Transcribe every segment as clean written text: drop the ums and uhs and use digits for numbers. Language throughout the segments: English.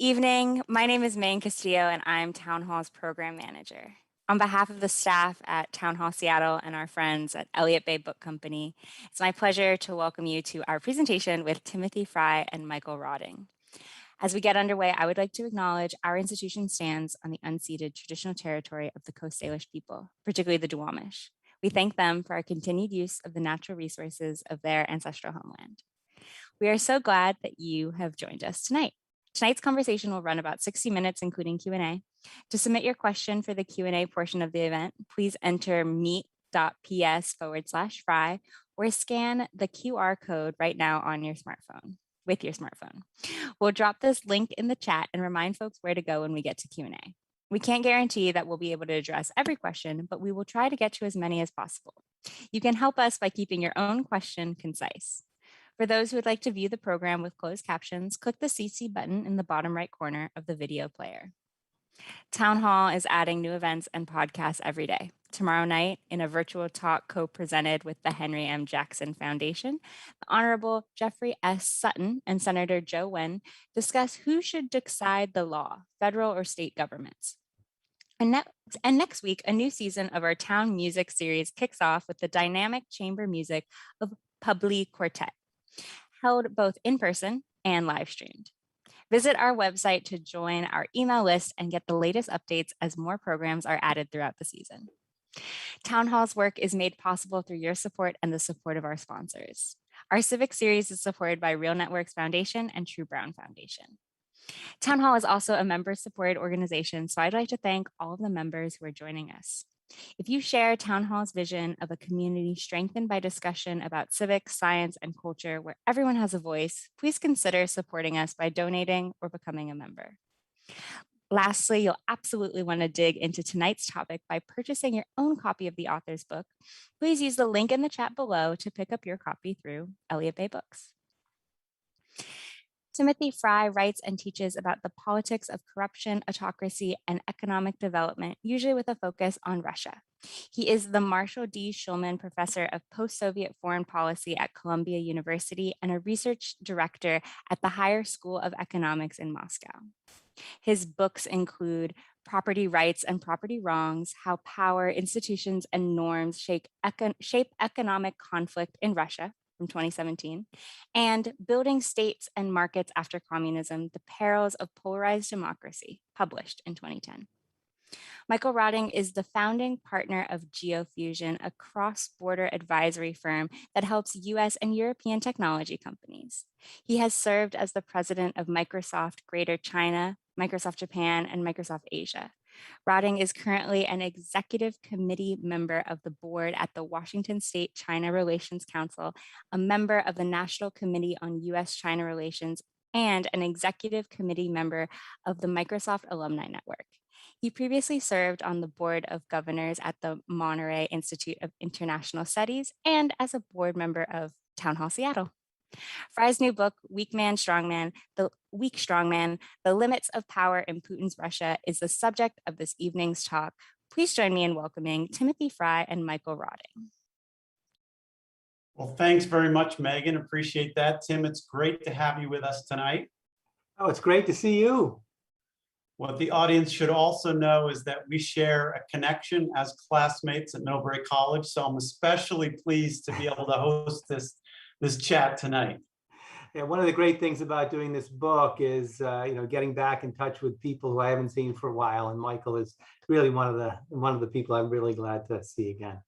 evening. My name is Maine Castillo, and I'm Town Hall's program manager. On behalf of the staff at Town Hall Seattle and our friends at Elliott Bay Book Company, it's my pleasure to welcome you to our presentation with Timothy Frye and Michael Rawding. As we get underway, I would like to acknowledge our institution stands on the unceded traditional territory of the Coast Salish people, particularly the Duwamish. We thank them for our continued use of the natural resources of their ancestral homeland. We are so glad that you have joined us tonight. Tonight's conversation will run about 60 minutes, including Q&A. To submit your question for the Q&A portion of the event, please enter meet.ps/Frye or scan the QR code right now on your smartphone, with your smartphone. We'll drop this link in the chat and remind folks where to go when we get to Q&A. We can't guarantee that we'll be able to address every question, but we will try to get to as many as possible. You can help us by keeping your own question concise. For those who would like to view the program with closed captions, click the CC button in the bottom right corner of the video player. Town Hall is adding new events and podcasts every day. Tomorrow night, in a virtual talk co-presented with the Henry M. Jackson Foundation, the Honorable Jeffrey S. Sutton and Senator Joe Wen discuss who should decide the law, federal or state governments. And next week, a new season of our Town Music series kicks off with the dynamic chamber music of Publi Quartet, held both in person and live streamed. Visit our website to join our email list and get the latest updates as more programs are added throughout the season. Town Hall's work is made possible through your support and the support of our sponsors. Our civic series is supported by Real Networks Foundation and True Brown Foundation. Town Hall is also a member-supported organization, so I'd like to thank all of the members who are joining us. If you share Town Hall's vision of a community strengthened by discussion about civics, science, and culture where everyone has a voice, please consider supporting us by donating or becoming a member. Lastly, you'll absolutely want to dig into tonight's topic by purchasing your own copy of the author's book. Please use the link in the chat below to pick up your copy through Elliott Bay Books. Timothy Frye writes and teaches about the politics of corruption, autocracy, and economic development, usually with a focus on Russia. He is the Marshall D. Shulman Professor of Post-Soviet Foreign Policy at Columbia University and a research director at the Higher School of Economics in Moscow. His books include Property Rights and Property Wrongs, How Power, Institutions, and Norms Shape Economic Conflict in Russia, from 2017, and Building States and Markets After Communism, The Perils of Polarized Democracy, published in 2010. Michael Rawding is the founding partner of GeoFusion, a cross-border advisory firm that helps US and European technology companies. He has served as the president of Microsoft Greater China, Microsoft Japan, and Microsoft Asia. Rawding is currently an executive committee member of the board at the Washington State China Relations Council, a member of the National Committee on US-China Relations, and an executive committee member of the Microsoft Alumni Network. He previously served on the board of governors at the Monterey Institute of International Studies and as a board member of Town Hall Seattle. Frye's new book, Weak Strongman, The Limits of Power in Putin's Russia, is the subject of this evening's talk. Please join me in welcoming Timothy Frye and Michael Rawding. Well, thanks very much, Megan. Appreciate that. Tim, it's great to have you with us tonight. Oh, it's great to see you. What the audience should also know is that we share a connection as classmates at Millbury College, so I'm especially pleased to be able to host this chat tonight. Yeah, one of the great things about doing this book is, getting back in touch with people who I haven't seen for a while, and Michael is really one of the people I'm really glad to see again.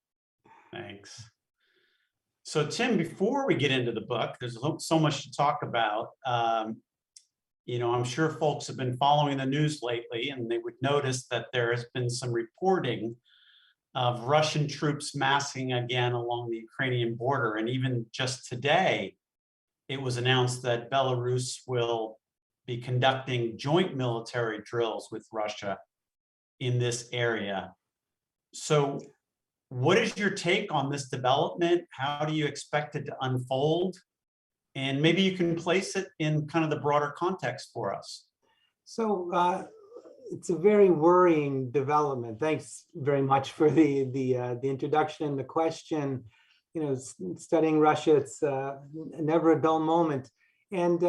Thanks. So, Tim, before we get into the book, there's so much to talk about. I'm sure folks have been following the news lately, and they would notice that there has been some reporting of Russian troops massing again along the Ukrainian border. And even just today, it was announced that Belarus will be conducting joint military drills with Russia in this area. So what is your take on this development? How do you expect it to unfold? And maybe you can place it in kind of the broader context for us. So it's a very worrying development. Thanks very much for the introduction and the question. Studying Russia, it's never a dull moment. And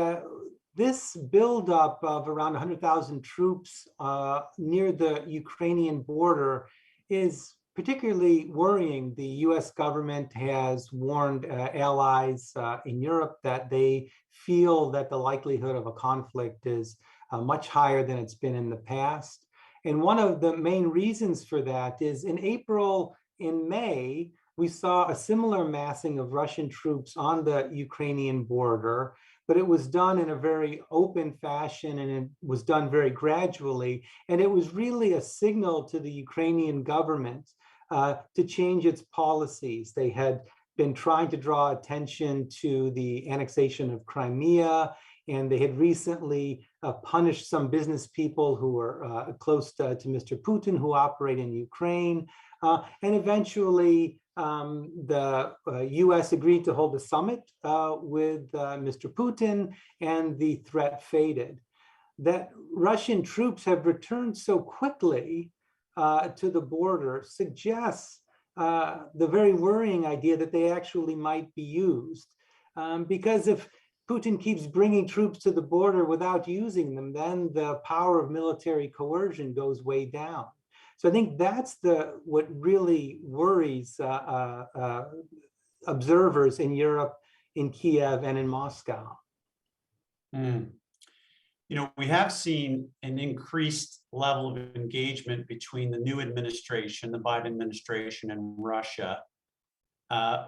this buildup of around 100,000 troops near the Ukrainian border is particularly worrying. The US government has warned allies in Europe that they feel that the likelihood of a conflict is much higher than it's been in the past. And one of the main reasons for that is in April, in May, we saw a similar massing of Russian troops on the Ukrainian border, but it was done in a very open fashion and it was done very gradually. And it was really a signal to the Ukrainian government to change its policies. They had been trying to draw attention to the annexation of Crimea, and they had recently punished some business people who were close to Mr. Putin who operate in Ukraine. And eventually, the US agreed to hold a summit with Mr. Putin, and the threat faded. That Russian troops have returned so quickly to the border suggests the very worrying idea that they actually might be used. Because if Putin keeps bringing troops to the border without using them, then the power of military coercion goes way down. So I think that's what really worries observers in Europe, in Kiev, and in Moscow. Mm. You know, we have seen an increased level of engagement between the new administration, the Biden administration, and Russia.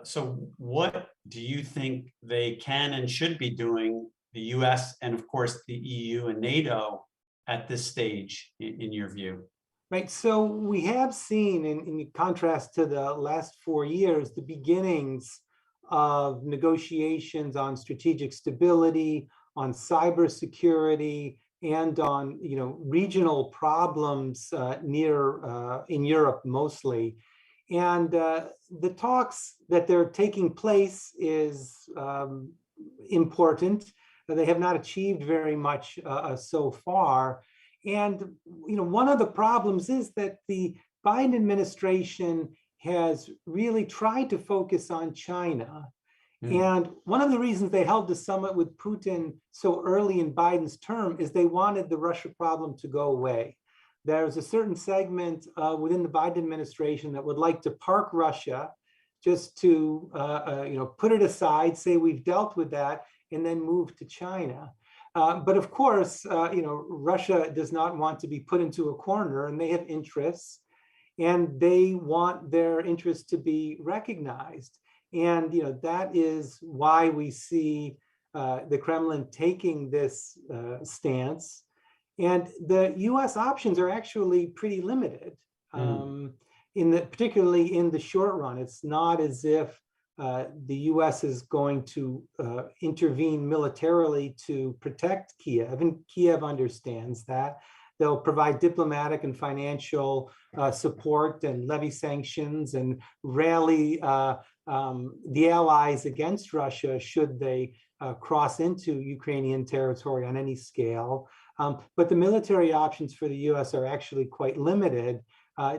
So what do you think they can and should be doing, the US and of course the EU and NATO, at this stage, in your view? Right, so we have seen, in contrast to the last 4 years, the beginnings of negotiations on strategic stability, on cybersecurity, and on regional problems in Europe mostly. And the talks that they're taking place is important. They have not achieved very much so far. And one of the problems is that the Biden administration has really tried to focus on China. And one of the reasons they held the summit with Putin so early in Biden's term is they wanted the Russia problem to go away. There's a certain segment within the Biden administration that would like to park Russia, just to put it aside, say we've dealt with that, and then move to China. But of course, Russia does not want to be put into a corner, and they have interests, and they want their interests to be recognized. And that is why we see the Kremlin taking this stance. And the U.S. options are actually pretty limited, particularly in the short run. It's not as if the U.S. is going to intervene militarily to protect Kiev, and Kiev understands that. They'll provide diplomatic and financial support and levy sanctions and rally the allies against Russia should they cross into Ukrainian territory on any scale. But the military options for the U.S. are actually quite limited,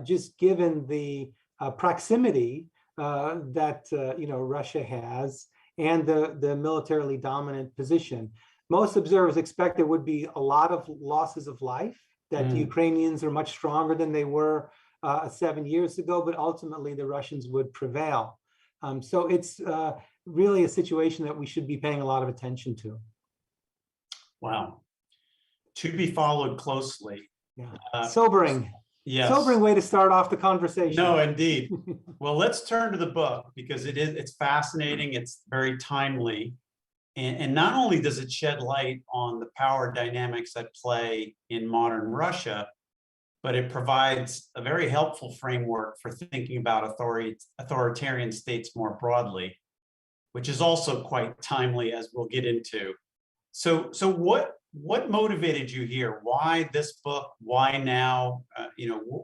just given the proximity that Russia has and the militarily dominant position. Most observers expect there would be a lot of losses of life, that the Ukrainians are much stronger than they were 7 years ago, but ultimately the Russians would prevail. So it's really a situation that we should be paying a lot of attention to. Wow. To be followed closely. Yeah. Sobering. Yes. Sobering way to start off the conversation. No, indeed. Well, let's turn to the book, because it's fascinating. It's very timely. And not only does it shed light on the power dynamics at play in modern Russia, but it provides a very helpful framework for thinking about authoritarian states more broadly, which is also quite timely, as we'll get into. So what motivated you here? Why this book? Why now?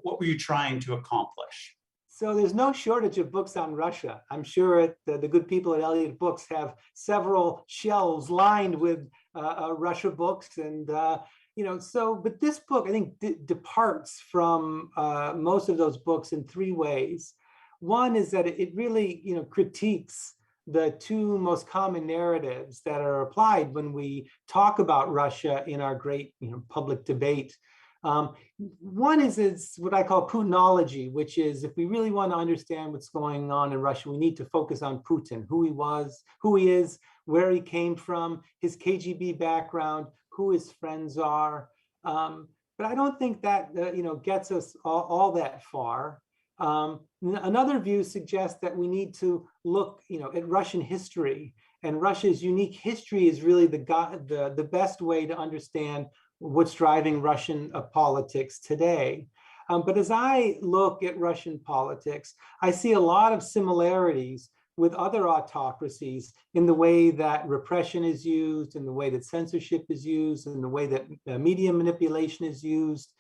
What were you trying to accomplish? So there's no shortage of books on Russia. I'm sure the good people at Elliott Books have several shelves lined with Russia books, and but this book, I think, departs from most of those books in three ways. One is that it really critiques the two most common narratives that are applied when we talk about Russia in our great public debate. One is what I call Putinology, which is if we really want to understand what's going on in Russia, we need to focus on Putin, who he was, who he is, where he came from, his KGB background, who his friends are. But I don't think that gets us all that far. Another view suggests that we need to look at Russian history, and Russia's unique history is really the best way to understand what's driving Russian politics today. But as I look at Russian politics, I see a lot of similarities with other autocracies in the way that repression is used, in the way that censorship is used, in the way that media manipulation is used.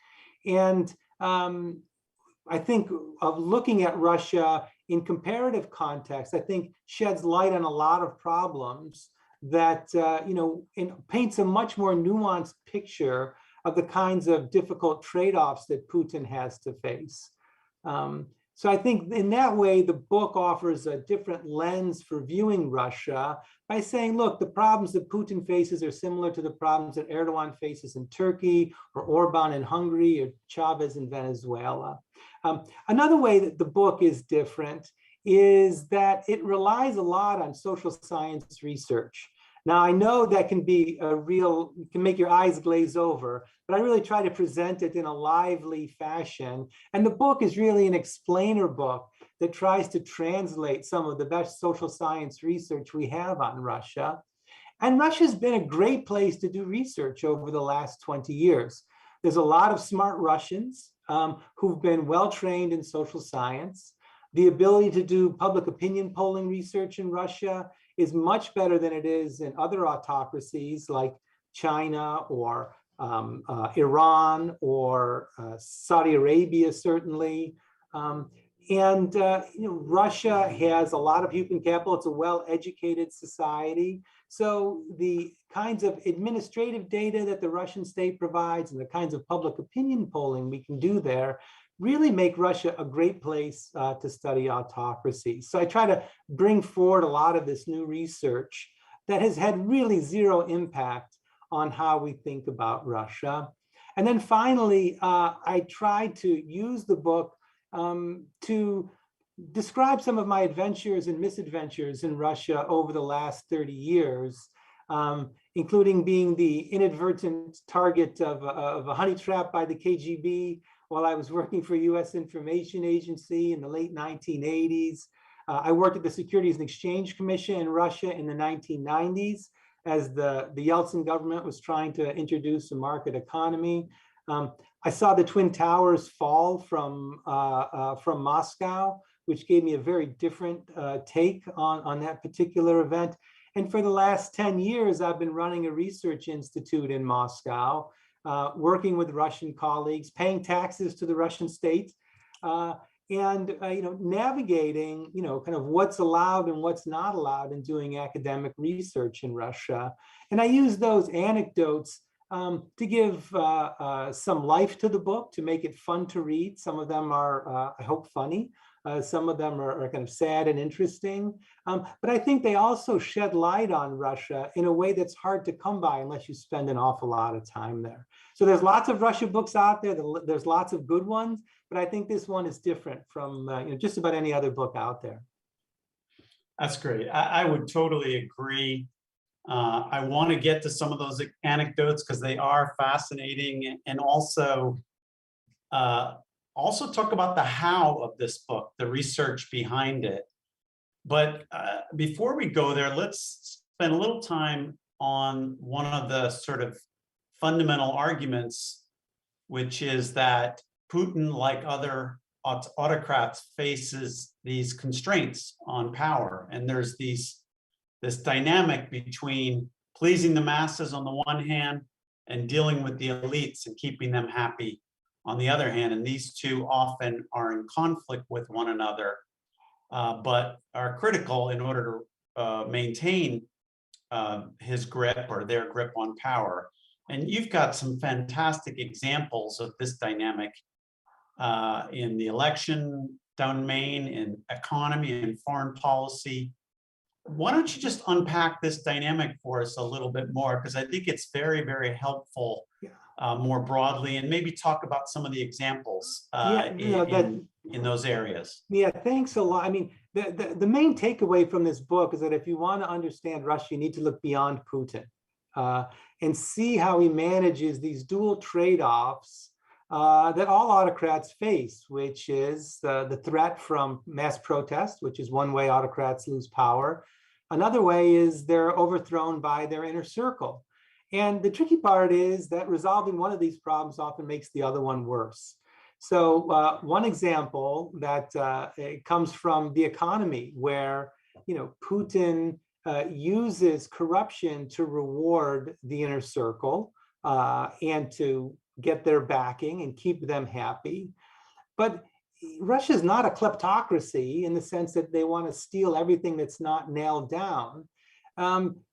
And I think of looking at Russia in comparative context, I think sheds light on a lot of problems that paints a much more nuanced picture of the kinds of difficult trade-offs that Putin has to face. So I think in that way, the book offers a different lens for viewing Russia by saying, look, the problems that Putin faces are similar to the problems that Erdogan faces in Turkey, or Orban in Hungary, or Chavez in Venezuela. Another way that the book is different is that it relies a lot on social science research. Now, I know that can make your eyes glaze over, but I really try to present it in a lively fashion. And the book is really an explainer book that tries to translate some of the best social science research we have on Russia. And Russia's been a great place to do research over the last 20 years. There's a lot of smart Russians who've been well-trained in social science. The ability to do public opinion polling research in Russia is much better than it is in other autocracies like China or Iran or Saudi Arabia, certainly. Russia has a lot of human capital. It's a well-educated society. So the kinds of administrative data that the Russian state provides and the kinds of public opinion polling we can do there really make Russia a great place to study autocracy. So I try to bring forward a lot of this new research that has had really zero impact on how we think about Russia. And then finally, I tried to use the book to describe some of my adventures and misadventures in Russia over the last 30 years, including being the inadvertent target of a honey trap by the KGB while I was working for US Information Agency in the late 1980s. I worked at the Securities and Exchange Commission in Russia in the 1990s as the Yeltsin government was trying to introduce a market economy. I saw the Twin Towers fall from Moscow, which gave me a very different take on that particular event. And for the last 10 years, I've been running a research institute in Moscow, working with Russian colleagues, paying taxes to the Russian state, and navigating kind of what's allowed and what's not allowed in doing academic research in Russia. And I use those anecdotes to give some life to the book, to make it fun to read. Some of them are, I hope, funny. Some of them are kind of sad and interesting. But I think they also shed light on Russia in a way that's hard to come by unless you spend an awful lot of time there. So there's lots of Russia books out there. There's lots of good ones, but I think this one is different from just about any other book out there. That's great. I would totally agree. I want to get to some of those anecdotes because they are fascinating, and also talk about the how of this book, the research behind it. But before we go there, let's spend a little time on one of the sort of fundamental arguments, which is that Putin, like other autocrats, faces these constraints on power. And there's this dynamic between pleasing the masses on the one hand and dealing with the elites and keeping them happy on the other hand. And these two often are in conflict with one another, but are critical in order to maintain his grip or their grip on power. And you've got some fantastic examples of this dynamic in the election domain, in economy and foreign policy. why don't you just unpack this dynamic for us a little bit more? Because I think it's very, very helpful more broadly, and maybe talk about some of the examples in those areas. Yeah, thanks a lot. I mean, the main takeaway from this book is that if you want to understand Russia, you need to look beyond Putin and see how he manages these dual trade-offs that all autocrats face, which is the threat from mass protest, which is one way autocrats lose power. Another way is they're overthrown by their inner circle. And the tricky part is that resolving one of these problems often makes the other one worse. So one example that it comes from the economy, where Putin uses corruption to reward the inner circle and to get their backing and keep them happy. But Russia is not a kleptocracy in the sense that they want to steal everything that's not nailed down.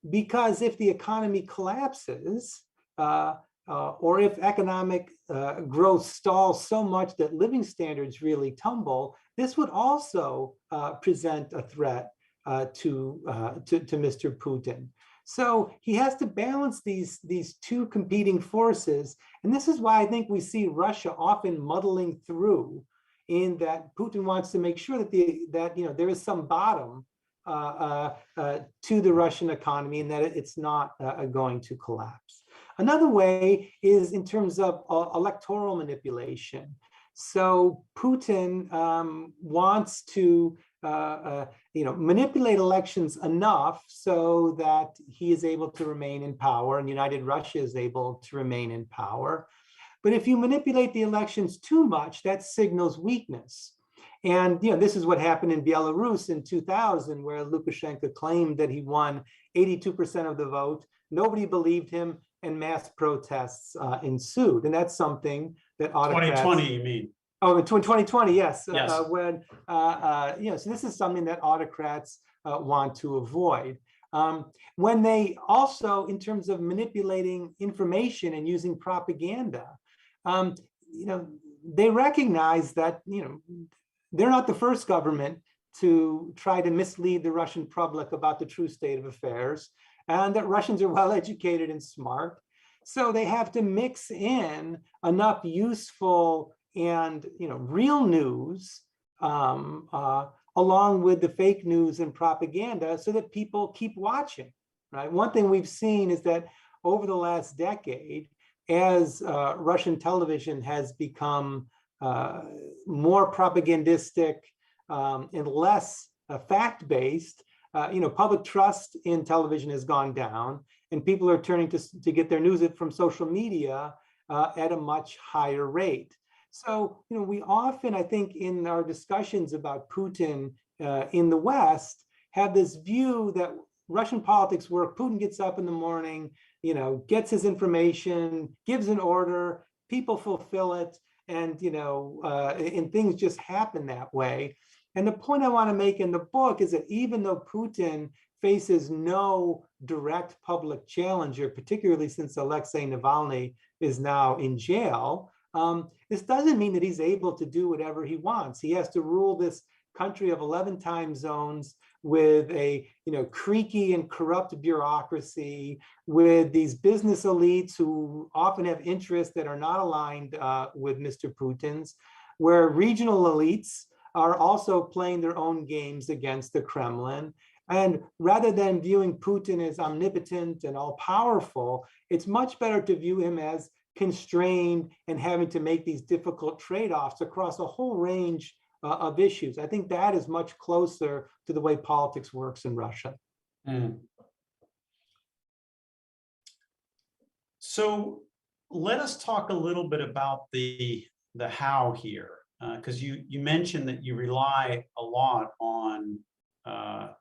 Because if the economy collapses, or if economic growth stalls so much that living standards really tumble, this would also present a threat to Mr. Putin. So he has to balance these two competing forces. And this is why I think we see Russia often muddling through, in that Putin wants to make sure that there is some bottom to the Russian economy and that it's not going to collapse. Another way is in terms of electoral manipulation. So Putin wants to manipulate elections enough so that he is able to remain in power and United Russia is able to remain in power. But if you manipulate the elections too much, that signals weakness. And this is what happened in Belarus in 2000, where Lukashenko claimed that he won 82% of the vote. Nobody believed him, and mass protests ensued. And that's something that autocrats— 2020, you mean? Oh, in 2020, yes. Yes. So this is something that autocrats want to avoid. When they also, in terms of manipulating information and using propaganda, they recognize that they're not the first government to try to mislead the Russian public about the true state of affairs, and that Russians are well educated and smart. So they have to mix in enough useful and real news along with the fake news and propaganda so that people keep watching, right? One thing we've seen is that over the last decade, as Russian television has become more propagandistic and less fact-based, public trust in television has gone down, and people are turning to get their news from social media at a much higher rate. So, we often, I think, in our discussions about Putin in the West, have this view that Russian politics work. Putin gets up in the morning, gets his information, gives an order, people fulfill it, and things just happen that way. And the point I want to make in the book is that even though Putin faces no direct public challenger, particularly since Alexei Navalny is now in jail, this doesn't mean that he's able to do whatever he wants. He has to rule this country of 11 time zones with a creaky and corrupt bureaucracy, with these business elites who often have interests that are not aligned with Mr. Putin's, where regional elites are also playing their own games against the Kremlin. And rather than viewing Putin as omnipotent and all-powerful, it's much better to view him as constrained and having to make these difficult trade-offs across a whole range of issues. I think that is much closer to the way politics works in Russia. Mm. So let us talk a little bit about the how here, because you mentioned that you rely a lot on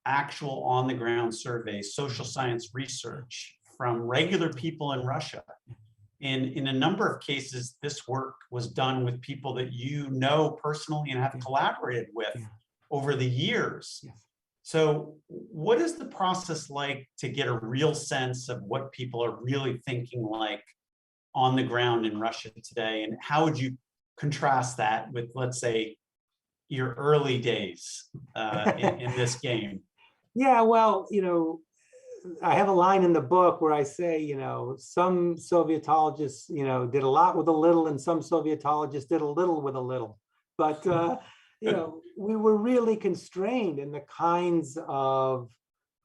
actual on-the-ground surveys, social science research from regular people in Russia. And in a number of cases, this work was done with people that you know personally and have collaborated with over the years. Yes. So what is the process like to get a real sense of what people are really thinking like on the ground in Russia today? And how would you contrast that with, let's say, your early days in this game? Yeah, well, I have a line in the book where I say, some Sovietologists, did a lot with a little, and some Sovietologists did a little with a little. But, we were really constrained in the kinds of,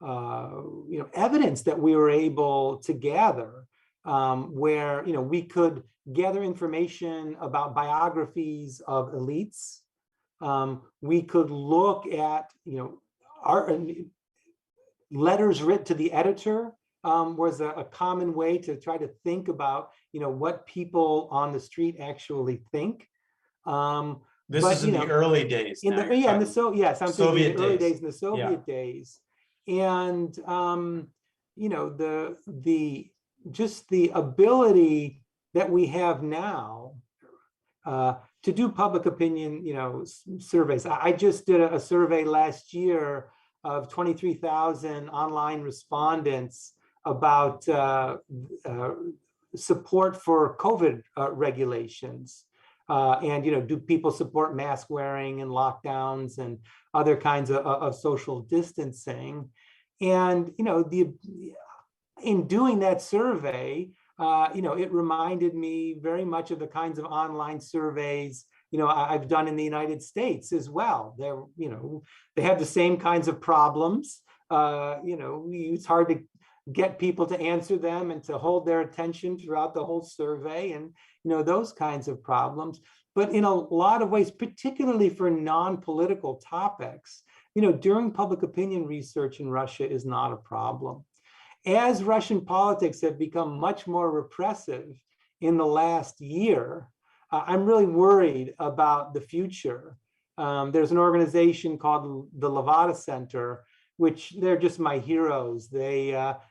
evidence that we were able to gather, where, we could gather information about biographies of elites. We could look at, our letters written to the editor was a common way to try to think about, what people on the street actually think. This but is in the early days. in the yes, I'm thinking Soviet in the early days. days, in the Soviet days, and just the ability that we have now to do public opinion, surveys. I just did a survey last year of 23,000 online respondents about support for COVID regulations. And, do people support mask wearing and lockdowns and other kinds of social distancing? And, in doing that survey, it reminded me very much of the kinds of online surveys I've done in the United States as well. They're, they have the same kinds of problems. It's hard to get people to answer them and to hold their attention throughout the whole survey, and those kinds of problems. But in a lot of ways, particularly for non-political topics, during public opinion research in Russia is not a problem. As Russian politics have become much more repressive in the last year, I'm really worried about the future. There's an organization called the Levada Center, which they're just my heroes. They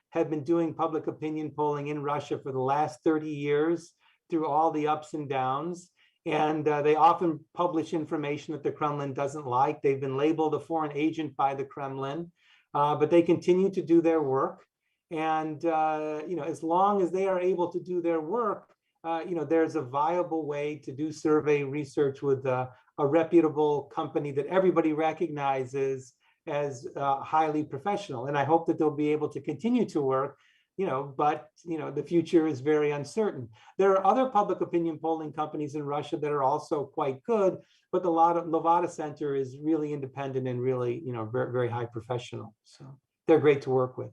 have been doing public opinion polling in Russia for the last 30 years through all the ups and downs. And they often publish information that the Kremlin doesn't like. They've been labeled a foreign agent by the Kremlin, but they continue to do their work. And as long as they are able to do their work, there's a viable way to do survey research with a reputable company that everybody recognizes as highly professional. And I hope that they'll be able to continue to work, but the future is very uncertain. There are other public opinion polling companies in Russia that are also quite good, but the Levada Center is really independent and really, very, very high professional. So they're great to work with.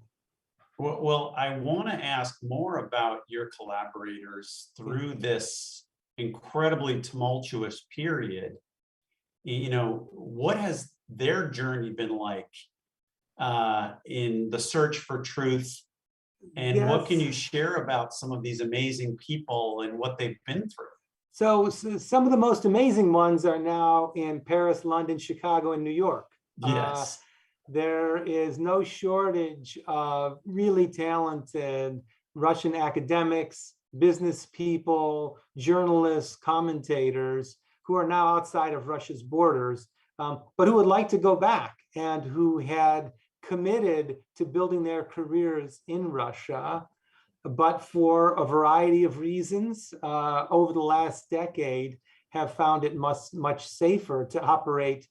Well, I want to ask more about your collaborators through this incredibly tumultuous period. What has their journey been like in the search for truth? And what can you share about some of these amazing people and what they've been through? So some of the most amazing ones are now in Paris, London, Chicago, and New York. Yes. There is no shortage of really talented Russian academics, business people, journalists, commentators who are now outside of Russia's borders, but who would like to go back and who had committed to building their careers in Russia, but for a variety of reasons over the last decade have found it much safer to operate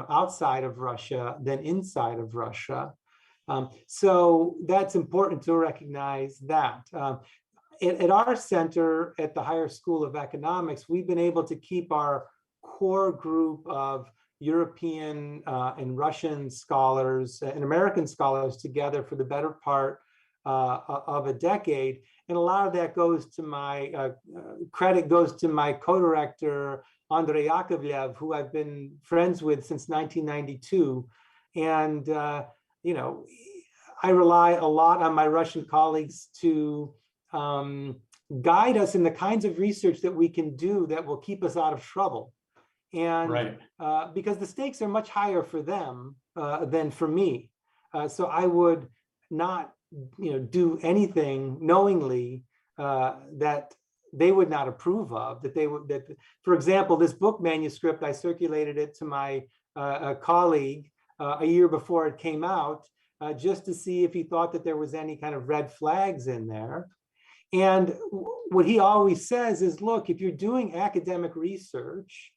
outside of Russia than inside of Russia. So that's important to recognize that. At our center at the Higher School of Economics, we've been able to keep our core group of European and Russian scholars and American scholars together for the better part of a decade. And a lot of that goes to my credit goes to my co-director, Andrei Yakovlev, who I've been friends with since 1992. And, I rely a lot on my Russian colleagues to guide us in the kinds of research that we can do that will keep us out of trouble. And because the stakes are much higher for them than for me. So I would not, do anything knowingly that they would not approve of, for example, this book manuscript, I circulated it to my colleague a year before it came out, just to see if he thought that there was any kind of red flags in there. And what he always says is, look, if you're doing academic research,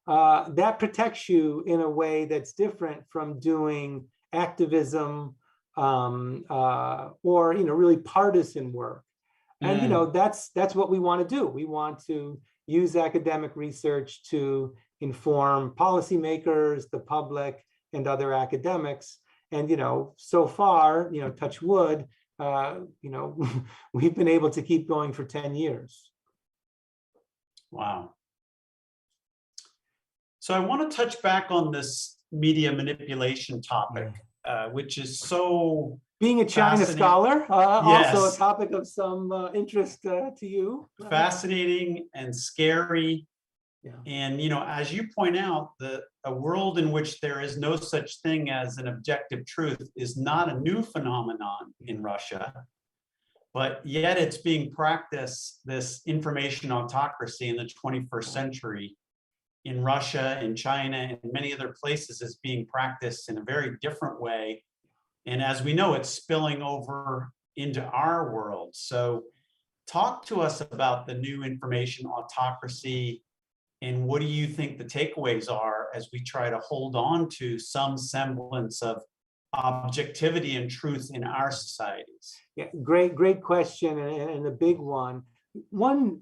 that protects you in a way that's different from doing activism, or really partisan work. And that's what we want to do. We want to use academic research to inform policymakers, the public, and other academics. And so far, touch wood, we've been able to keep going for 10 years. Wow. So I want to touch back on this media manipulation topic, which is so being a China scholar, yes. Also a topic of some interest to you. Fascinating and scary. Yeah. And, as you point out, a world in which there is no such thing as an objective truth is not a new phenomenon in Russia, but yet it's being practiced, this information autocracy in the 21st century in Russia, in China, and many other places is being practiced in a very different way. And as we know, it's spilling over into our world. So talk to us about the new information autocracy, and what do you think the takeaways are as we try to hold on to some semblance of objectivity and truth in our societies? Yeah, great question, and a big one. One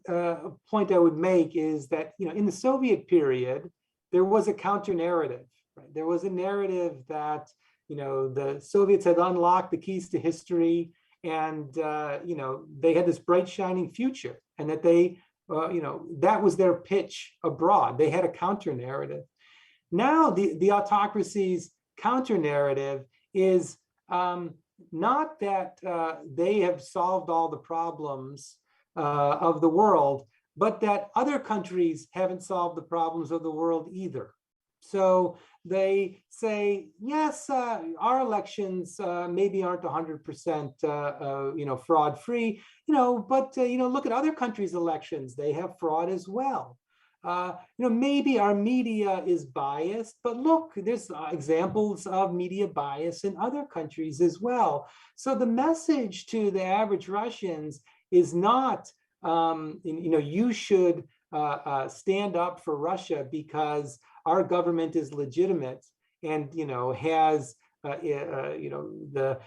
point I would make is that in the Soviet period, there was a counter narrative. Right? There was a narrative that the Soviets had unlocked the keys to history, and they had this bright shining future, and that they that was their pitch abroad. They had a counter narrative. Now the autocracy's counter narrative is not that they have solved all the problems of the world, but that other countries haven't solved the problems of the world either. So they say, yes, our elections maybe aren't 100% fraud-free, but look at other countries' elections; they have fraud as well. Maybe our media is biased, but look, there's examples of media bias in other countries as well. So the message to the average Russians is not, you should stand up for Russia because our government is legitimate and has the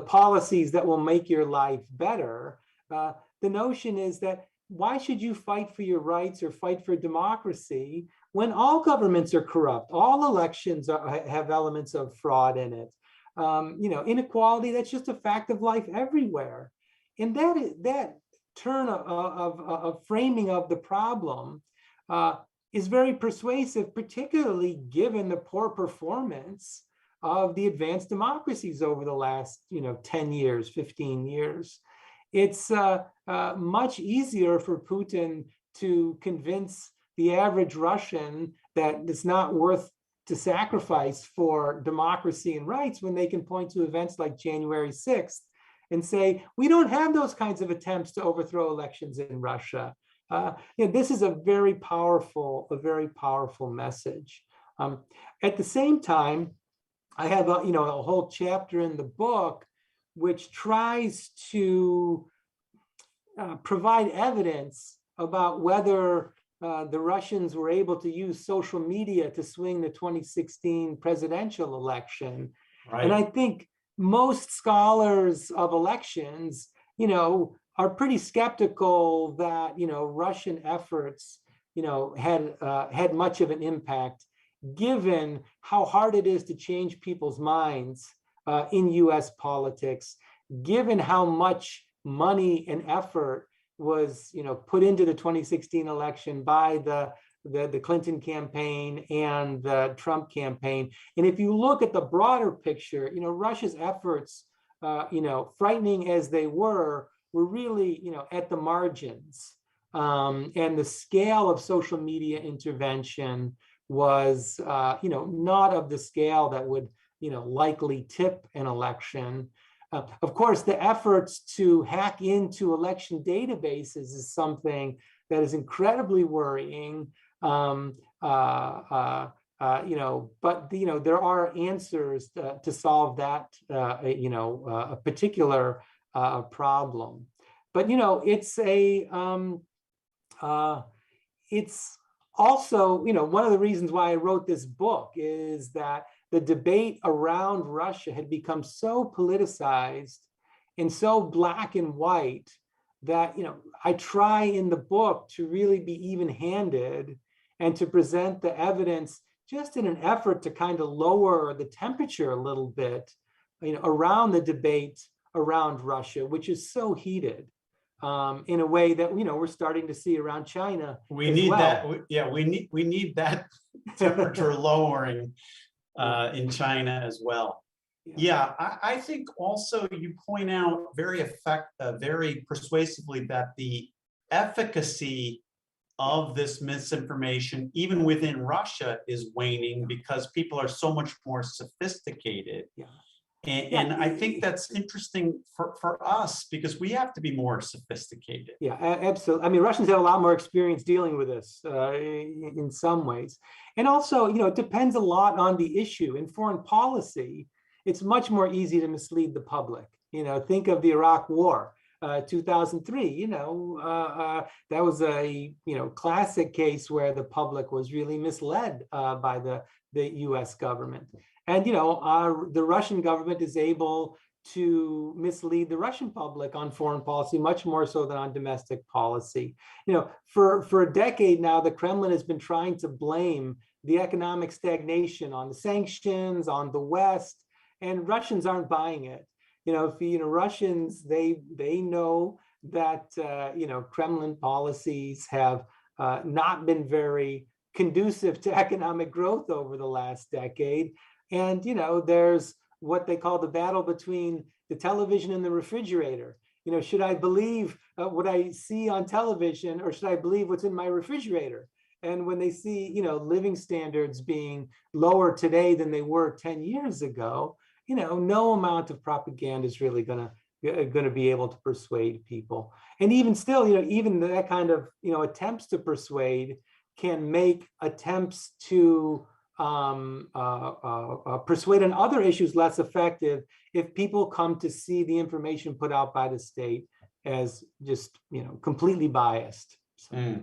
policies that will make your life better. The notion is that why should you fight for your rights or fight for democracy when all governments are corrupt? All elections have elements of fraud in it. Inequality, that's just a fact of life everywhere. And that turn of framing of the problem is very persuasive, particularly given the poor performance of the advanced democracies over the last 10 years, 15 years. It's much easier for Putin to convince the average Russian that it's not worth to sacrifice for democracy and rights when they can point to events like January 6th and say, we don't have those kinds of attempts to overthrow elections in Russia. This is a very powerful message. At the same time, I have a whole chapter in the book which tries to provide evidence about whether the Russians were able to use social media to swing the 2016 presidential election. Right. And I think most scholars of elections, are pretty skeptical that, Russian efforts, had much of an impact, given how hard it is to change people's minds in US politics, given how much money and effort was, put into the 2016 election by the Clinton campaign and the Trump campaign. And if you look at the broader picture, Russia's efforts, frightening as they were really, at the margins. And the scale of social media intervention was, not of the scale that would, likely tip an election. Of course, the efforts to hack into election databases is something that is incredibly worrying. But there are answers to solve that, a particular problem. But it's also, one of the reasons why I wrote this book is that the debate around Russia had become so politicized and so black and white that, I try in the book to really be even-handed and to present the evidence just in an effort to kind of lower the temperature a little bit, around the debate around Russia, which is so heated, in a way that, we're starting to see around China. We as need well. that. Yeah, we need that temperature lowering in China as well. Yeah, I think also you point out very persuasively that the efficacy of this misinformation, even within Russia, is waning because people are so much more sophisticated. Yeah. And I think that's interesting for us because we have to be more sophisticated. Yeah, absolutely. I mean, Russians have a lot more experience dealing with this in some ways. And also, it depends a lot on the issue. In foreign policy, it's much more easy to mislead the public. Think of the Iraq War, 2003. That was a classic case where the public was really misled by the U.S. government. And the Russian government is able to mislead the Russian public on foreign policy much more so than on domestic policy. For a decade now, the Kremlin has been trying to blame the economic stagnation on the sanctions, on the West, and Russians aren't buying it. Russians, they know that Kremlin policies have not been very conducive to economic growth over the last decade. And, there's what they call the battle between the television and the refrigerator. Should I believe what I see on television, or should I believe what's in my refrigerator? And when they see, living standards being lower today than they were 10 years ago, no amount of propaganda is really going to be able to persuade people. And even still, even that kind of, attempts to persuade can make attempts to persuade on other issues less effective if people come to see the information put out by the state as just completely biased. So.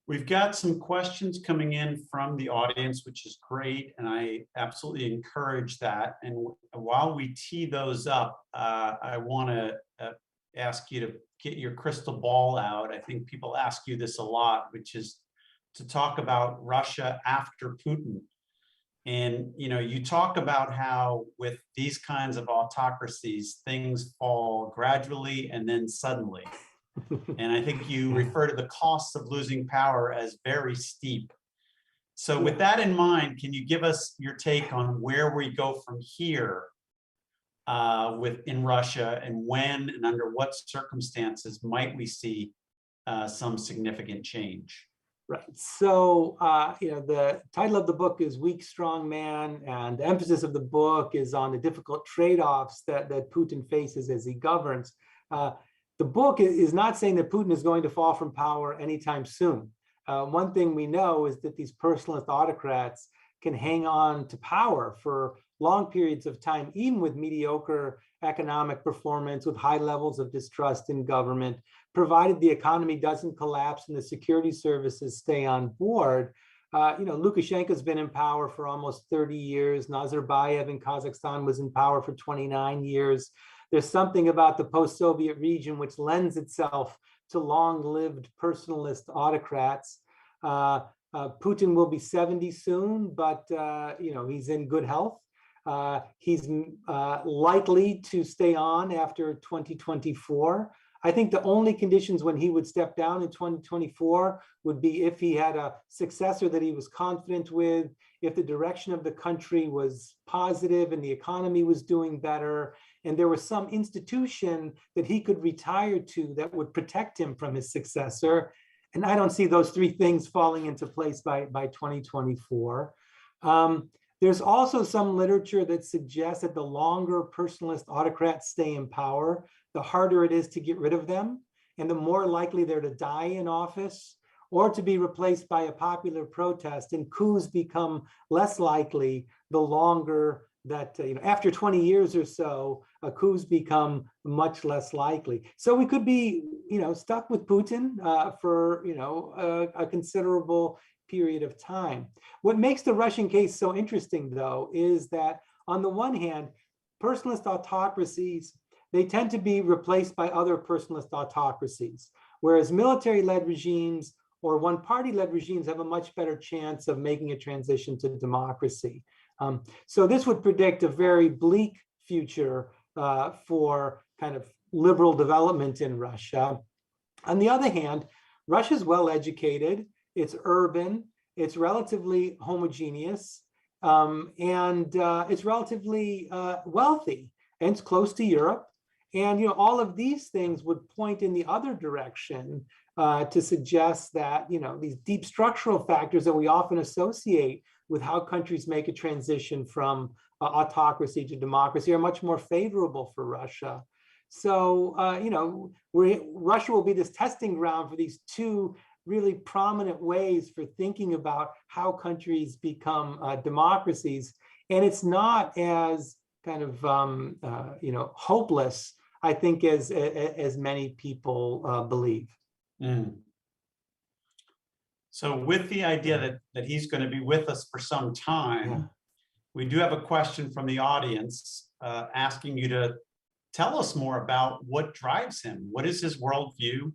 We've got some questions coming in from the audience, which is great, and I absolutely encourage that. And while we tee those up, I want to ask you to get your crystal ball out. I think people ask you this a lot, which is to talk about Russia after Putin. And you talk about how with these kinds of autocracies, things fall gradually and then suddenly. And I think you refer to the costs of losing power as very steep. So with that in mind, can you give us your take on where we go from here in Russia, and when and under what circumstances might we see some significant change? Right. So, the title of the book is Weak, Strong Man, and the emphasis of the book is on the difficult trade-offs that Putin faces as he governs. The book is not saying that Putin is going to fall from power anytime soon. One thing we know is that these personalist autocrats can hang on to power for long periods of time, even with mediocre economic performance, with high levels of distrust in government, provided the economy doesn't collapse and the security services stay on board. Lukashenko's been in power for almost 30 years. Nazarbayev in Kazakhstan was in power for 29 years. There's something about the post-Soviet region which lends itself to long-lived personalist autocrats. Putin will be 70 soon, but he's in good health. He's likely to stay on after 2024. I think the only conditions when he would step down in 2024 would be if he had a successor that he was confident with, if the direction of the country was positive and the economy was doing better, and there was some institution that he could retire to that would protect him from his successor. And I don't see those three things falling into place by 2024. There's also some literature that suggests that the longer personalist autocrats stay in power, the harder it is to get rid of them, and the more likely they're to die in office or to be replaced by a popular protest, and coups become less likely the longer that, after 20 years or so, coups become much less likely. So we could be, stuck with Putin for, a considerable period of time. What makes the Russian case so interesting, though, is that on the one hand, personalist autocracies, they tend to be replaced by other personalist autocracies, whereas military-led regimes or one-party-led regimes have a much better chance of making a transition to democracy. So this would predict a very bleak future for kind of liberal development in Russia. On the other hand, Russia's well-educated, it's urban, it's relatively homogeneous, and it's relatively wealthy, and it's close to Europe. And all of these things would point in the other direction to suggest that these deep structural factors that we often associate with how countries make a transition from autocracy to democracy are much more favorable for Russia. So Russia will be this testing ground for these two really prominent ways for thinking about how countries become democracies, and it's not as kind of hopeless, I think, as many people believe. Mm. So with the idea that he's going to be with us for some time, we do have a question from the audience asking you to tell us more about what drives him. What is his worldview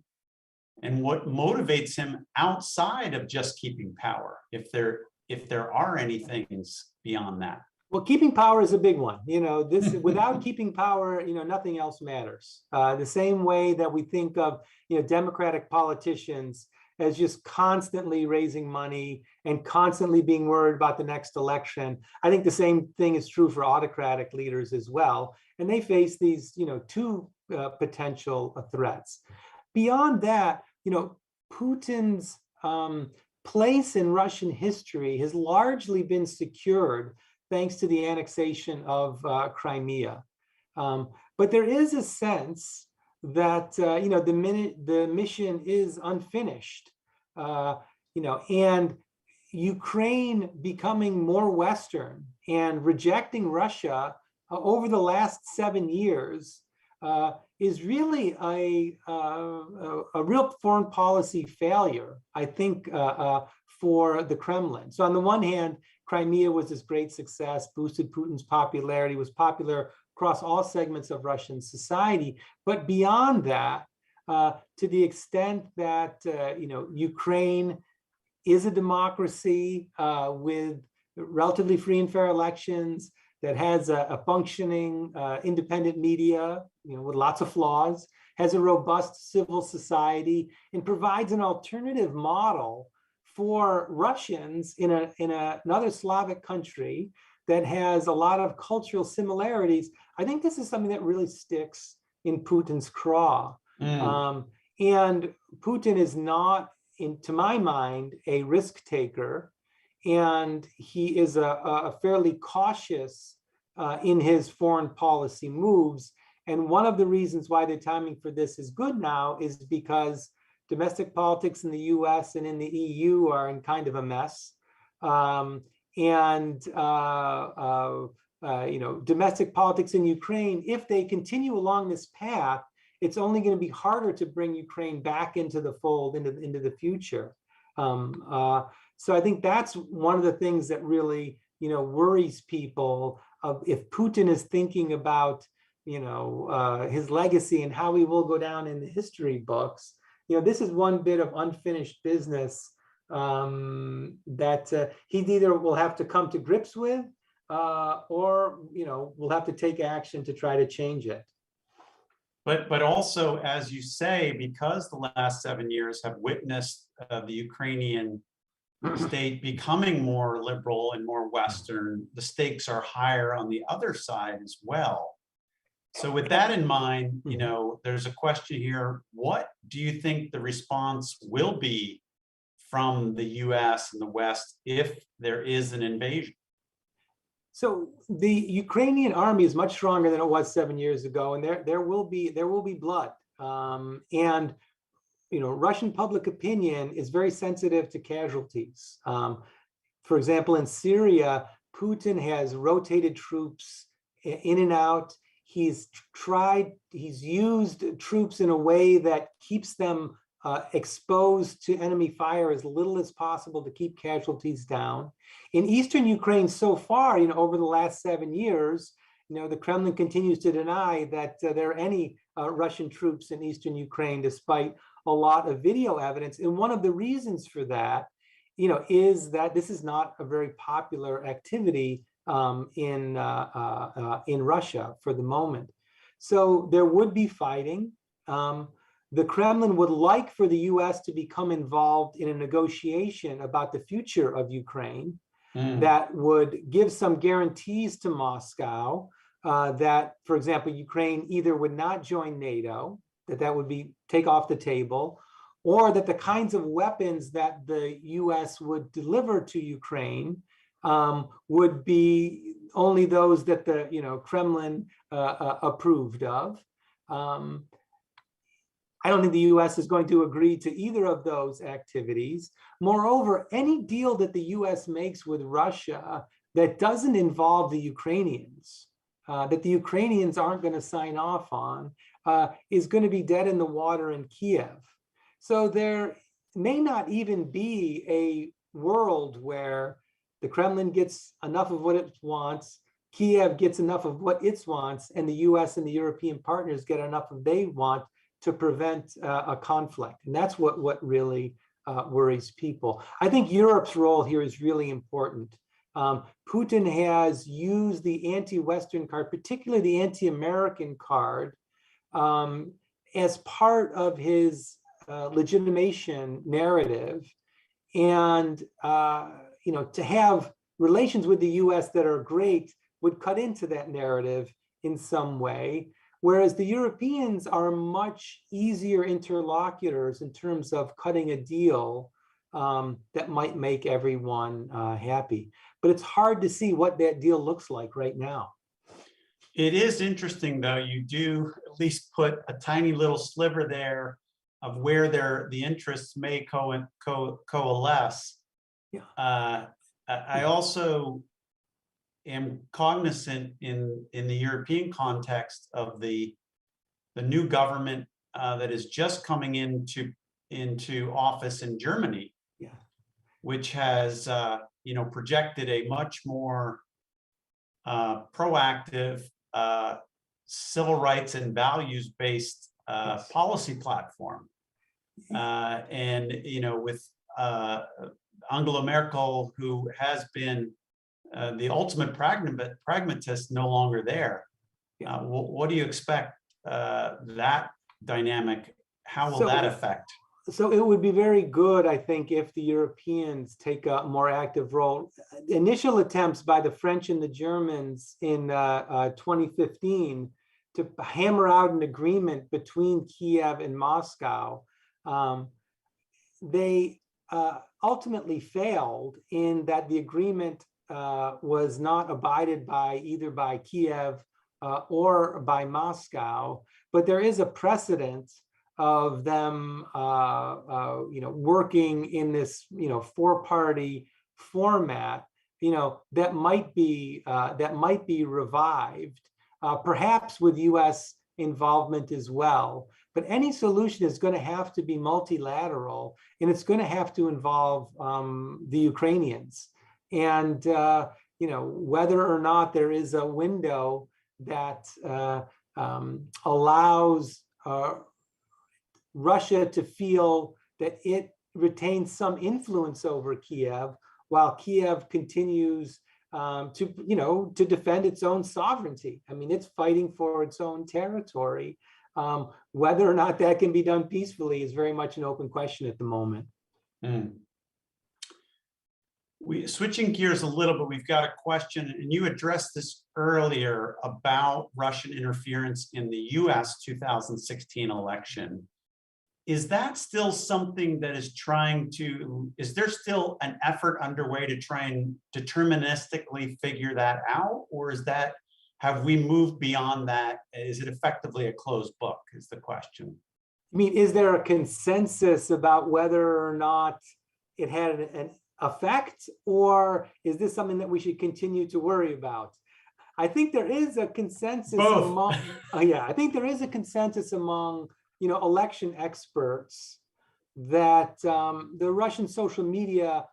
and what motivates him outside of just keeping power, if there are any things beyond that? Well, keeping power is a big one. Without keeping power, nothing else matters. The same way that we think of, Democratic politicians as just constantly raising money and constantly being worried about the next election. I think the same thing is true for autocratic leaders as well. And they face these, two potential threats. Beyond that, Putin's place in Russian history has largely been secured thanks to the annexation of Crimea. But there is a sense that the mission is unfinished, and Ukraine becoming more Western and rejecting Russia over the last 7 years is really a real foreign policy failure, I think, for the Kremlin. So on the one hand, Crimea was this great success, boosted Putin's popularity, was popular across all segments of Russian society. But beyond that, to the extent that Ukraine is a democracy with relatively free and fair elections, that has a functioning independent media, with lots of flaws, has a robust civil society, and provides an alternative model for Russians in another Slavic country that has a lot of cultural similarities. I think this is something that really sticks in Putin's craw. And Putin is not, to my mind, a risk taker, and he is a fairly cautious in his foreign policy moves. And one of the reasons why the timing for this is good now is because domestic politics in the US and in the EU are in kind of a mess. Domestic politics in Ukraine, if they continue along this path, it's only going to be harder to bring Ukraine back into the fold, into the future. So I think that's one of the things that really, worries people. If Putin is thinking about, his legacy and how he will go down in the history books, this is one bit of unfinished business that he either will have to come to grips with, or will have to take action to try to change it. But also, as you say, because the last 7 years have witnessed the Ukrainian state becoming more liberal and more Western, the stakes are higher on the other side as well. So with that in mind, there's a question here. What do you think the response will be from the US and the West if there is an invasion? So the Ukrainian army is much stronger than it was 7 years ago, and there will be blood. Russian public opinion is very sensitive to casualties. For example, in Syria, Putin has rotated troops in and out. He's used troops in a way that keeps them exposed to enemy fire as little as possible to keep casualties down. In eastern Ukraine so far, over the last 7 years, the Kremlin continues to deny that there are any Russian troops in eastern Ukraine, despite a lot of video evidence. And one of the reasons for that, is that this is not a very popular activity in Russia for the moment. So there would be fighting. The Kremlin would like for the US to become involved in a negotiation about the future of Ukraine that would give some guarantees to Moscow that, for example, Ukraine either would not join NATO, that would be take off the table, or that the kinds of weapons that the US would deliver to Ukraine would be only those that the Kremlin approved of. I don't think the US is going to agree to either of those activities. Moreover, any deal that the US makes with Russia that doesn't involve the Ukrainians, that the Ukrainians aren't going to sign off on, is going to be dead in the water in Kiev. So there may not even be a world where the Kremlin gets enough of what it wants, Kiev gets enough of what it wants, and the US and the European partners get enough of what they want to prevent a conflict. And that's what really worries people. I think Europe's role here is really important. Putin has used the anti-Western card, particularly the anti-American card, as part of his legitimation narrative. And to have relations with the US that are great would cut into that narrative in some way. Whereas the Europeans are much easier interlocutors in terms of cutting a deal that might make everyone happy. But it's hard to see what that deal looks like right now. It is interesting, though. You do at least put a tiny little sliver there of where the interests may coalesce. Yeah. I also am cognizant in the European context of the new government that is just coming into office in Germany, which has projected a much more proactive civil rights and values based policy platform, and with Angela Merkel, who has been the ultimate pragmatist, no longer there. What do you expect that dynamic? How will that affect? So it would be very good, I think, if the Europeans take a more active role. Initial attempts by the French and the Germans in 2015 to hammer out an agreement between Kiev and Moscow, they ultimately failed in that the agreement was not abided by either by Kiev or by Moscow, but there is a precedent of them, working in this, four-party format, that might be revived, perhaps with U.S. involvement as well. But any solution is going to have to be multilateral, and it's going to have to involve the Ukrainians. And whether or not there is a window that allows Russia to feel that it retains some influence over Kiev, while Kiev continues to defend its own sovereignty. I mean, it's fighting for its own territory. Whether or not that can be done peacefully is very much an open question at the moment. Switching gears a little bit, we've got a question, and you addressed this earlier about Russian interference in the US 2016 election. Is that still something that is is there still an effort underway to try and deterministically figure that out? Or have we moved beyond that? Is it effectively a closed book is the question. I mean, is there a consensus about whether or not it had an effect, or is this something that we should continue to worry about? I think there is a consensus among, I think there is a consensus among, election experts that the Russian social media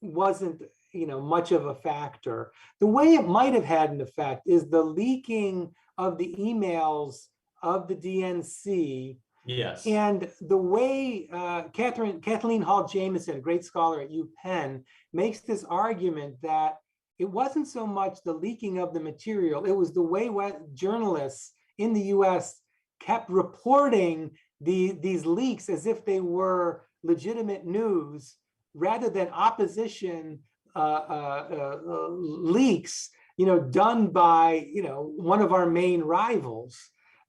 wasn't, much of a factor. The way it might have had an effect is the leaking of the emails of the DNC. Yes. And the way Kathleen Hall Jamieson, a great scholar at UPenn, makes this argument that it wasn't so much the leaking of the material, it was the way journalists in the US kept reporting these leaks as if they were legitimate news, rather than opposition leaks, done by, one of our main rivals.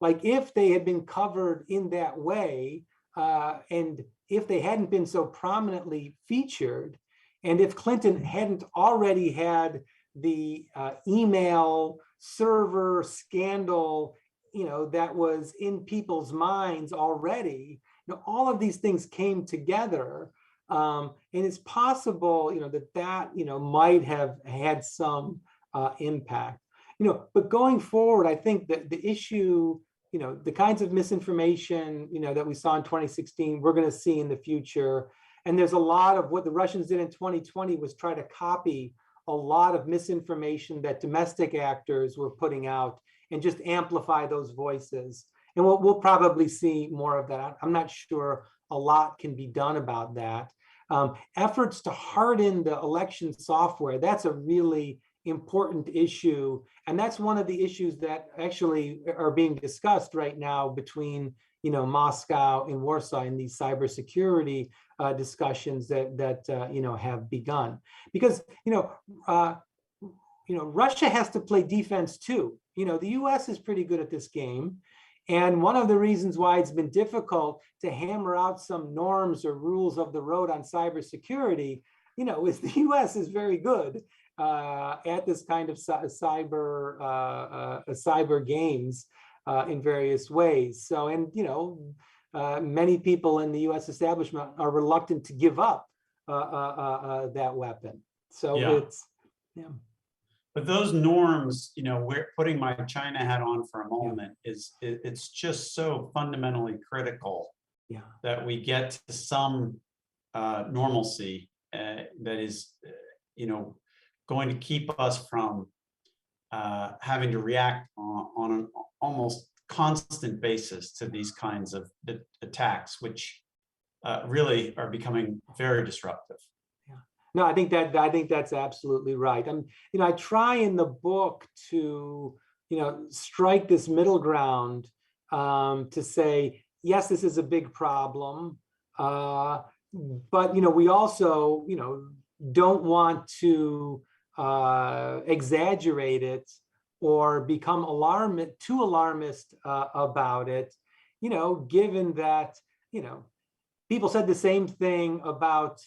Like, if they had been covered in that way, and if they hadn't been so prominently featured, and if Clinton hadn't already had the email server scandal, that was in people's minds already, all of these things came together. And it's possible, that might have had some impact. But going forward, I think that the issue, the kinds of misinformation, that we saw in 2016, we're going to see in the future. And there's a lot of what the Russians did in 2020 was try to copy a lot of misinformation that domestic actors were putting out and just amplify those voices. And we'll probably see more of that. I'm not sure a lot can be done about that. Efforts to harden the election software, that's a really important issue. And that's one of the issues that actually are being discussed right now between, Moscow and Warsaw in these cybersecurity discussions that have begun. Because, Russia has to play defense too. The US is pretty good at this game. And one of the reasons why it's been difficult to hammer out some norms or rules of the road on cybersecurity, is the US is very good at this kind of cyber games in various ways. So, and many people in the US establishment are reluctant to give up that weapon. So it's, But those norms, we're putting my China hat on for a moment, it's just so fundamentally critical that we get to some normalcy that is, going to keep us from having to react on an almost constant basis to these kinds of attacks, which really are becoming very disruptive. No, I think that's absolutely right. I try in the book to, strike this middle ground to say, yes, this is a big problem, but we also, don't want to exaggerate it or become too alarmist about it. Given that, people said the same thing about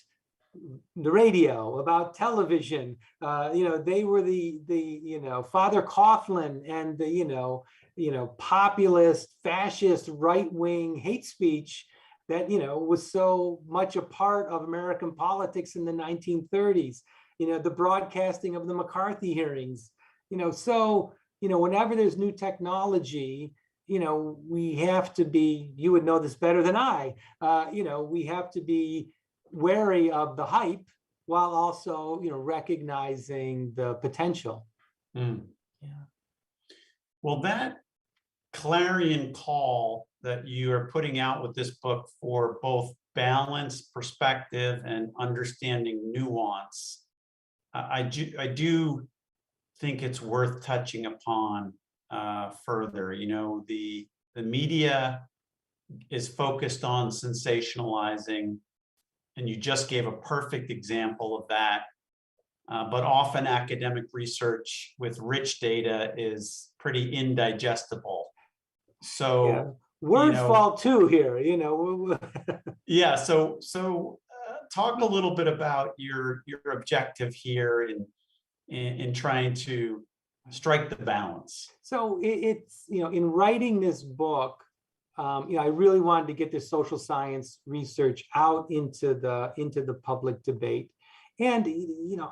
the radio, about television. They were the Father Coughlin and the populist, fascist, right-wing hate speech that was so much a part of American politics in the 1930s. The broadcasting of the McCarthy hearings. So whenever there's new technology, we have to be. You would know this better than I. We have to be wary of the hype while also recognizing the potential. Well, that clarion call that you are putting out with this book for both balance, perspective, and understanding nuance, I do think it's worth touching upon further. The media is focused on sensationalizing, and you just gave a perfect example of that. But often academic research with rich data is pretty indigestible. So words fall too here, Yeah. So talk a little bit about your objective here in trying to strike the balance. So it's in writing this book, I really wanted to get this social science research out into the public debate. And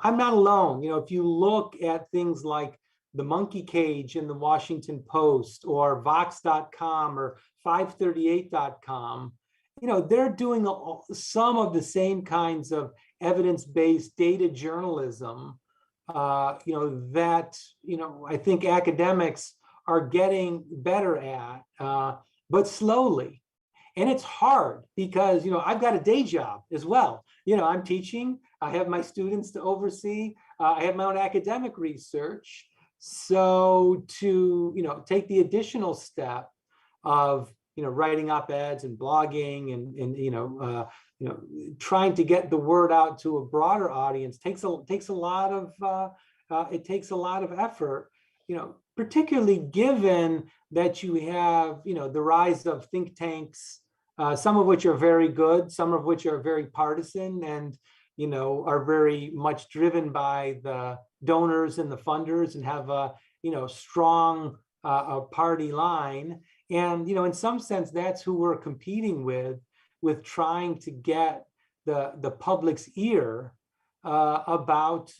I'm not alone. If you look at things like the Monkey Cage in the Washington Post or Vox.com or 538.com, they're doing some of the same kinds of evidence-based data journalism, that, I think academics are getting better at, but slowly. And it's hard because, I've got a day job as well. I'm teaching, I have my students to oversee, I have my own academic research. So to, take the additional step of, writing op-eds and blogging and trying to get the word out to a broader audience takes a lot of effort, particularly given that you have, the rise of think tanks, some of which are very good, some of which are very partisan and, are very much driven by the donors and the funders and have a, strong party line. And, in some sense, that's who we're competing with trying to get the public's ear about,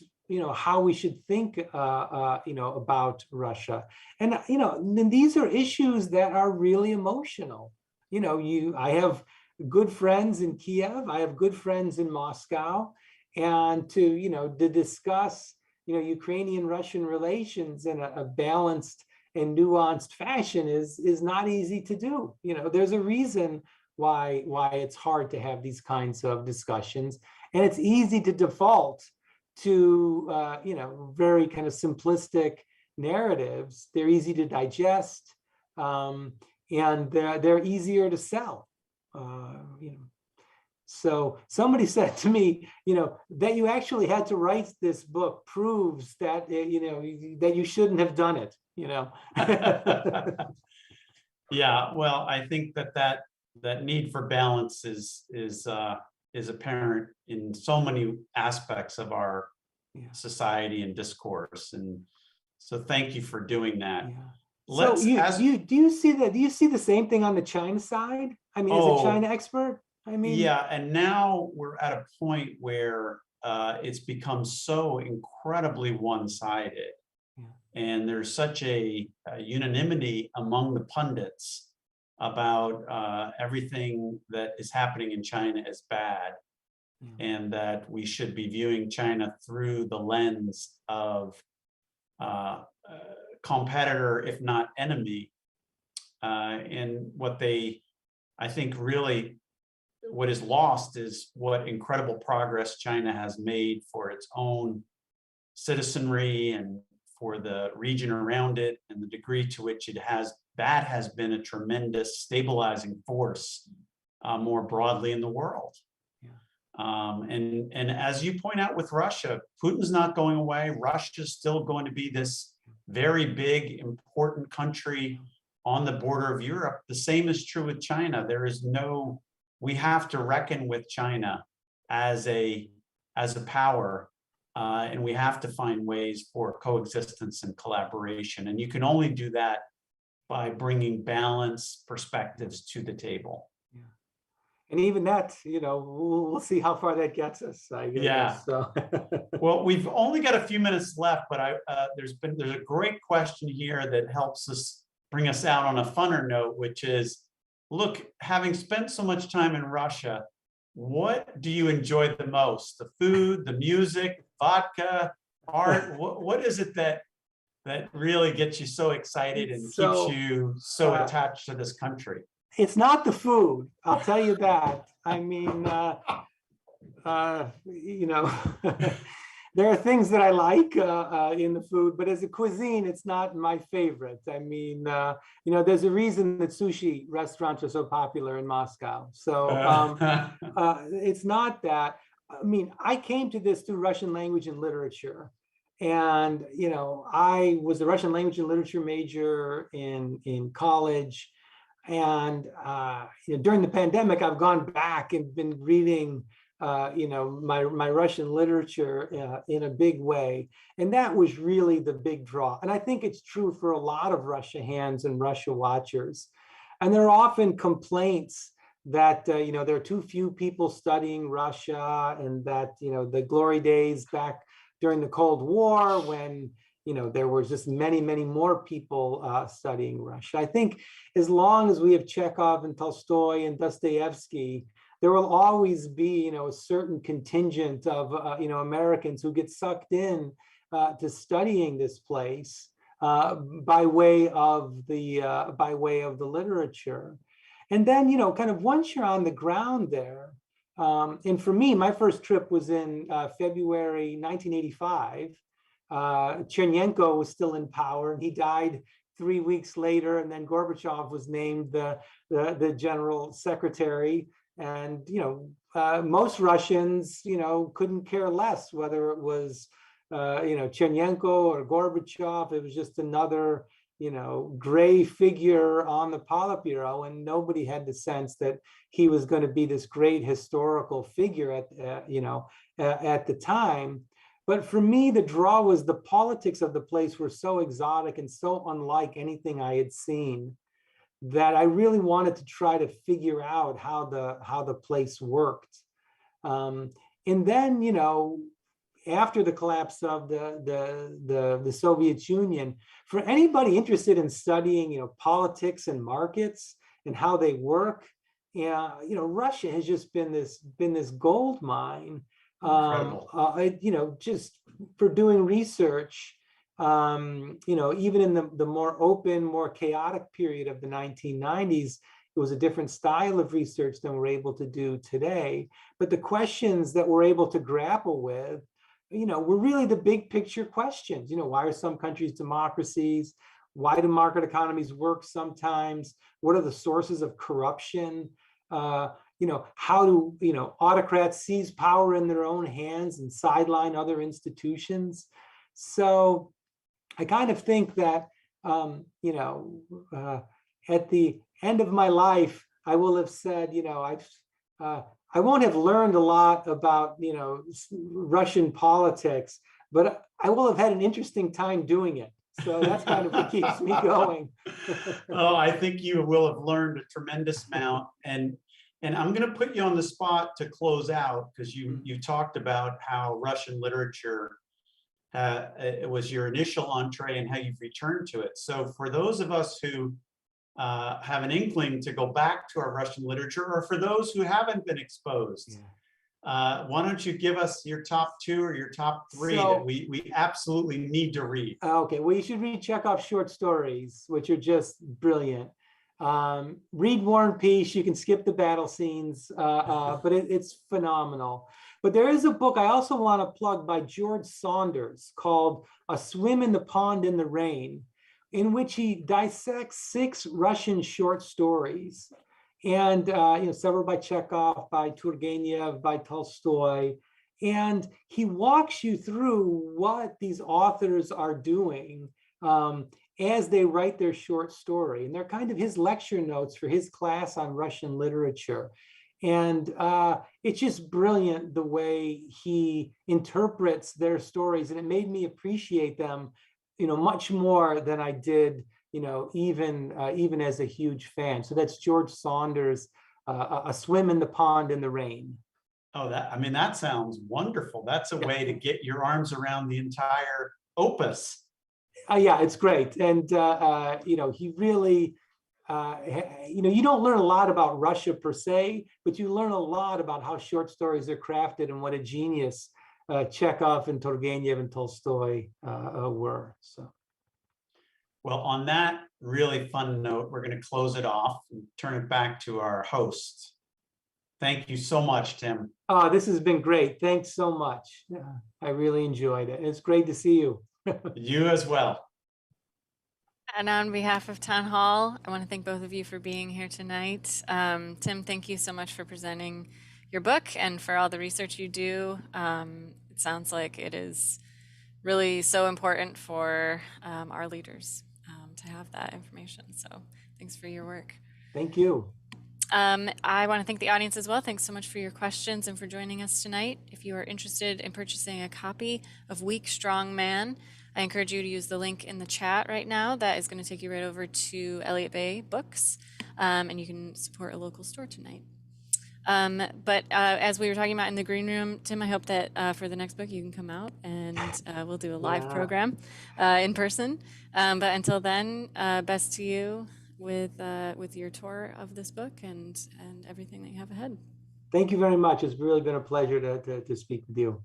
how we should think, about Russia. And, these are issues that are really emotional. I have good friends in Kiev, I have good friends in Moscow, and to discuss, Ukrainian-Russian relations in a balanced and nuanced fashion is not easy to do. There's a reason why it's hard to have these kinds of discussions, and it's easy to default to very kind of simplistic narratives. They're easy to digest, and they're easier to sell. So somebody said to me, that you actually had to write this book proves that that you shouldn't have done it. Yeah, well, I think that need for balance is apparent in so many aspects of our society and discourse, and so thank you for doing that. Yeah. Do you see that? Do you see the same thing on the China side? I mean, as a China expert, yeah, and now we're at a point where it's become so incredibly one-sided, and there's such a unanimity among the pundits about everything that is happening in China as bad, and that we should be viewing China through the lens of competitor, if not enemy. And I think really what is lost is what incredible progress China has made for its own citizenry and for the region around it, and the degree to which that has been a tremendous stabilizing force more broadly in the world. And as you point out with Russia, Putin's not going away. Russia's still going to be this very big, important country on the border of Europe. The same is true with China. We have to reckon with China as a power, and we have to find ways for coexistence and collaboration. And you can only do that by bringing balanced perspectives to the table. And even that, we'll see how far that gets us, I guess. Yeah. So. Well, we've only got a few minutes left, but there's a great question here that helps us bring us out on a funner note, which is, look, having spent so much time in Russia, what do you enjoy the most? The food, the music, vodka, art? What is it that really gets you so excited and keeps you so attached to this country? It's not the food, I'll tell you that. I mean, there are things that I like in the food, but as a cuisine, it's not my favorite. I mean, there's a reason that sushi restaurants are so popular in Moscow. So it's not that. I mean, I came to this through Russian language and literature. And, I was a Russian language and literature major in college. And during the pandemic, I've gone back and been reading, my Russian literature in a big way, and that was really the big draw. And I think it's true for a lot of Russia hands and Russia watchers. And there are often complaints that there are too few people studying Russia, and that the glory days back during the Cold War, when there were just many, many more people studying Russia. I think as long as we have Chekhov and Tolstoy and Dostoevsky, there will always be, a certain contingent of, Americans who get sucked in to studying this place by way of the literature. And then, kind of once you're on the ground there, and for me, my first trip was in February 1985. Chernenko was still in power, and he died 3 weeks later. And then Gorbachev was named the general secretary. And most Russians, couldn't care less whether it was Chernenko or Gorbachev. It was just another gray figure on the Politburo, and nobody had the sense that he was going to be this great historical figure at the time. But for me, the draw was the politics of the place were so exotic and so unlike anything I had seen that I really wanted to try to figure out how the place worked. And then, after the collapse of the Soviet Union, for anybody interested in studying, politics and markets and how they work, Russia has just been this gold mine. Just for doing research, even in the more open, more chaotic period of the 1990s, it was a different style of research than we're able to do today. But the questions that we're able to grapple with, were really the big picture questions. Why are some countries democracies? Why do market economies work sometimes? What are the sources of corruption? How do autocrats seize power in their own hands and sideline other institutions? So I kind of think that at the end of my life, I will have said, I won't have learned a lot about Russian politics, but I will have had an interesting time doing it. So that's kind of what keeps me going. Oh, I think you will have learned a tremendous amount. And I'm going to put you on the spot to close out, because you talked about how Russian literature it was your initial entree and how you've returned to it. So for those of us who have an inkling to go back to our Russian literature, or for those who haven't been exposed, why don't you give us your top 2 or your top 3 that we absolutely need to read? Okay, well, you should read Chekhov's short stories, which are just brilliant. Read War and Peace. You can skip the battle scenes, but it's phenomenal. But there is a book I also want to plug by George Saunders called A Swim in the Pond in the Rain, in which he dissects 6 Russian short stories, and several by Chekhov, by Turgenev, by Tolstoy, and he walks you through what these authors are doing as they write their short story, and they're kind of his lecture notes for his class on Russian literature. And it's just brilliant the way he interprets their stories, and it made me appreciate them much more than I did, even as a huge fan. So that's George Saunders, A Swim in the Pond in the Rain. Oh, that sounds wonderful. That's a way to get your arms around the entire opus. Yeah, it's great. And, he really, you don't learn a lot about Russia per se, but you learn a lot about how short stories are crafted and what a genius Chekhov and Turgenev and Tolstoy were. So, well, on that really fun note, we're going to close it off and turn it back to our host. Thank you so much, Tim. Oh, this has been great. Thanks so much. I really enjoyed it. It's great to see you. You as well. And on behalf of Town Hall, I want to thank both of you for being here tonight. Tim, thank you so much for presenting your book and for all the research you do. It sounds like it is really so important for our leaders to have that information. So thanks for your work. Thank you. I want to thank the audience as well. Thanks so much for your questions and for joining us tonight. If you are interested in purchasing a copy of Weak Strongman, I encourage you to use the link in the chat right now. That is going to take you right over to Elliott Bay Books, and you can support a local store tonight. But as we were talking about in the green room, Tim, I hope that for the next book you can come out and we'll do a live Yeah. program in person. But until then, best to you with your tour of this book and everything that you have ahead. Thank you very much. It's really been a pleasure to speak with you.